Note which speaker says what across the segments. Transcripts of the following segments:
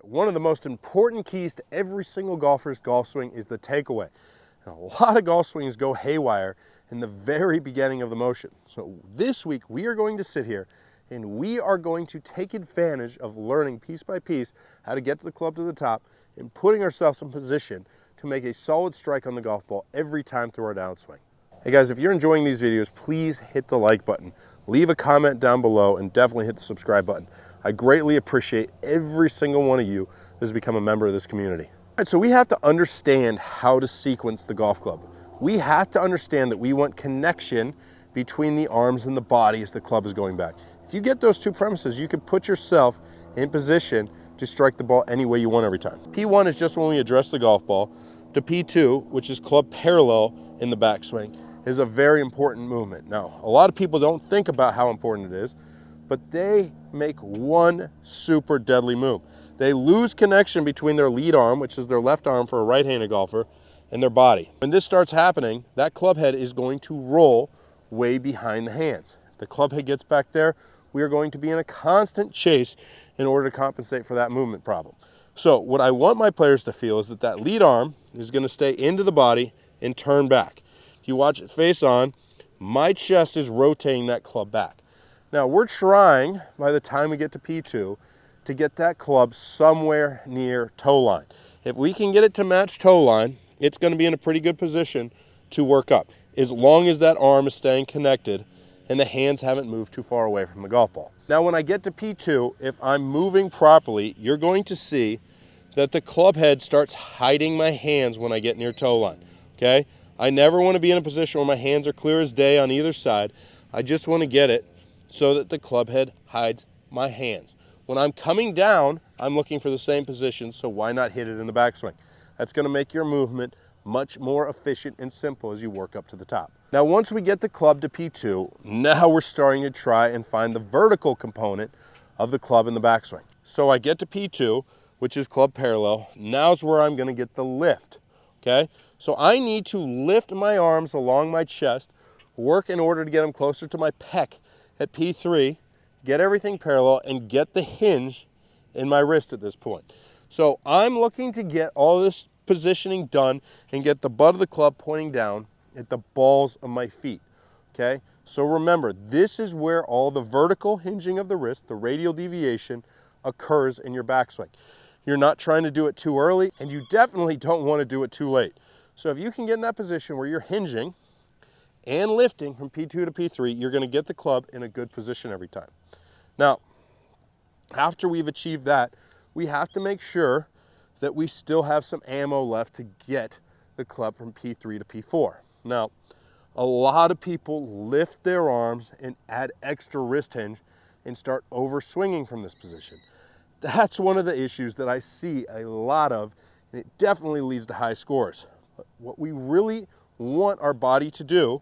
Speaker 1: One of the most important keys to every single golfer's golf swing is the takeaway. And a lot of golf swings go haywire in the very beginning of the motion. So this week we are going to sit here and we are going to take advantage of learning piece by piece how to get the club to the top and putting ourselves in position to make a solid strike on the golf ball every time through our downswing. Hey guys, if you're enjoying these videos, please hit the like button, leave a comment down below, and definitely hit the subscribe button. I greatly appreciate every single one of you that has become a member of this community. All right, so we have to understand how to sequence the golf club. We have to understand that we want connection between the arms and the body as the club is going back. If you get those two premises, you can put yourself in position to strike the ball any way you want every time. P1 is just when we address the golf ball. To P2, which is club parallel in the backswing, is a very important movement. Now, a lot of people don't think about how important it is, but they make one super deadly move. They lose connection between their lead arm, which is their left arm for a right-handed golfer, and their body. When this starts happening, that club head is going to roll way behind the hands. If the club head gets back there, we are going to be in a constant chase in order to compensate for that movement problem. So what I want my players to feel is that that lead arm is going to stay into the body and turn back. If you watch it face on, my chest is rotating that club back. Now we're trying, by the time we get to P2, to get that club somewhere near toe line. If we can get it to match toe line, it's going to be in a pretty good position to work up, as long as that arm is staying connected and the hands haven't moved too far away from the golf ball. Now when I get to P2, if I'm moving properly, you're going to see that the club head starts hiding my hands when I get near toe line, okay? I never want to be in a position where my hands are clear as day on either side. I just want to get it so that the club head hides my hands. When I'm coming down, I'm looking for the same position, so why not hit it in the backswing? That's going to make your movement much more efficient and simple as you work up to the top. Now once we get the club to P2, now we're starting to try and find the vertical component of the club in the backswing. So I get to P2, which is club parallel. Now's where I'm going to get the lift, okay? So I need to lift my arms along my chest, work in order to get them closer to my pec at P3, get everything parallel, and get the hinge in my wrist at this point. So I'm looking to get all this positioning done and get the butt of the club pointing down at the balls of my feet, okay? So remember, this is where all the vertical hinging of the wrist, the radial deviation, occurs in your backswing. You're not trying to do it too early, and you definitely don't want to do it too late. So if you can get in that position where you're hinging and lifting from P2 to P3, you're going to get the club in a good position every time. Now, after we've achieved that, we have to make sure that we still have some ammo left to get the club from P3 to P4. Now, a lot of people lift their arms and add extra wrist hinge and start over swinging from this position. That's one of the issues that I see a lot of, and it definitely leads to high scores. But what we really want our body to do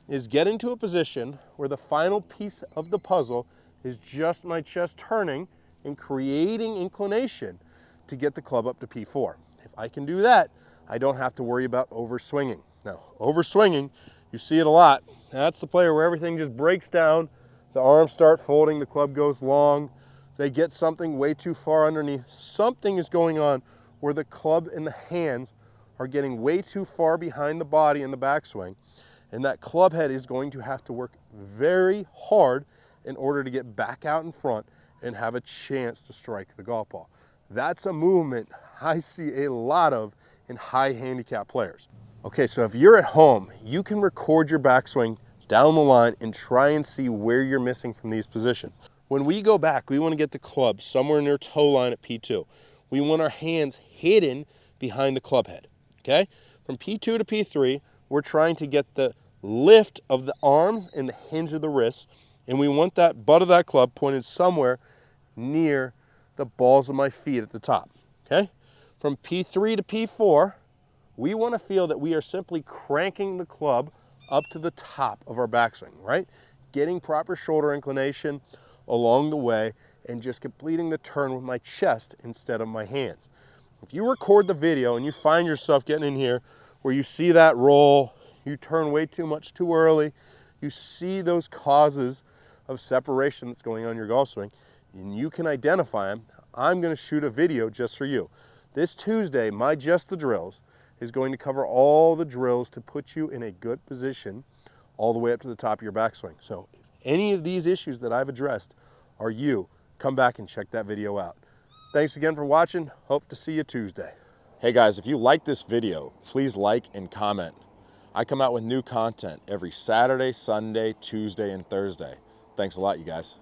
Speaker 1: is get into a position where the final piece of the puzzle is just my chest turning and creating inclination to get the club up to P4. If I can do that, I don't have to worry about overswinging. Now, overswinging, you see it a lot. That's the player where everything just breaks down, the arms start folding, the club goes long, they get something way too far underneath. Something is going on where the club and the hands are getting way too far behind the body in the backswing, and that club head is going to have to work very hard in order to get back out in front and have a chance to strike the golf ball. That's a movement I see a lot of in high handicap players. Okay, so if you're at home, you can record your backswing down the line and try and see where you're missing from these positions. When we go back, we want to get the club somewhere near toe line at P2. We want our hands hidden behind the club head, okay? From P2 to P3, we're trying to get the lift of the arms and the hinge of the wrists, and we want that butt of that club pointed somewhere near the balls of my feet at the top, okay? From P3 to P4, we want to feel that we are simply cranking the club up to the top of our backswing, right? Getting proper shoulder inclination along the way and just completing the turn with my chest instead of my hands. If you record the video and you find yourself getting in here where you see that roll, you turn way too much too early, you see those causes of separation that's going on in your golf swing, and you can identify them, I'm going to shoot a video just for you. This Tuesday, my Just the Drills is going to cover all the drills to put you in a good position all the way up to the top of your backswing. So if any of these issues that I've addressed are you, come back and check that video out. Thanks again for watching. Hope to see you Tuesday. Hey guys, if you like this video, please like and comment. I come out with new content every Saturday, Sunday, Tuesday, and Thursday. Thanks a lot, you guys.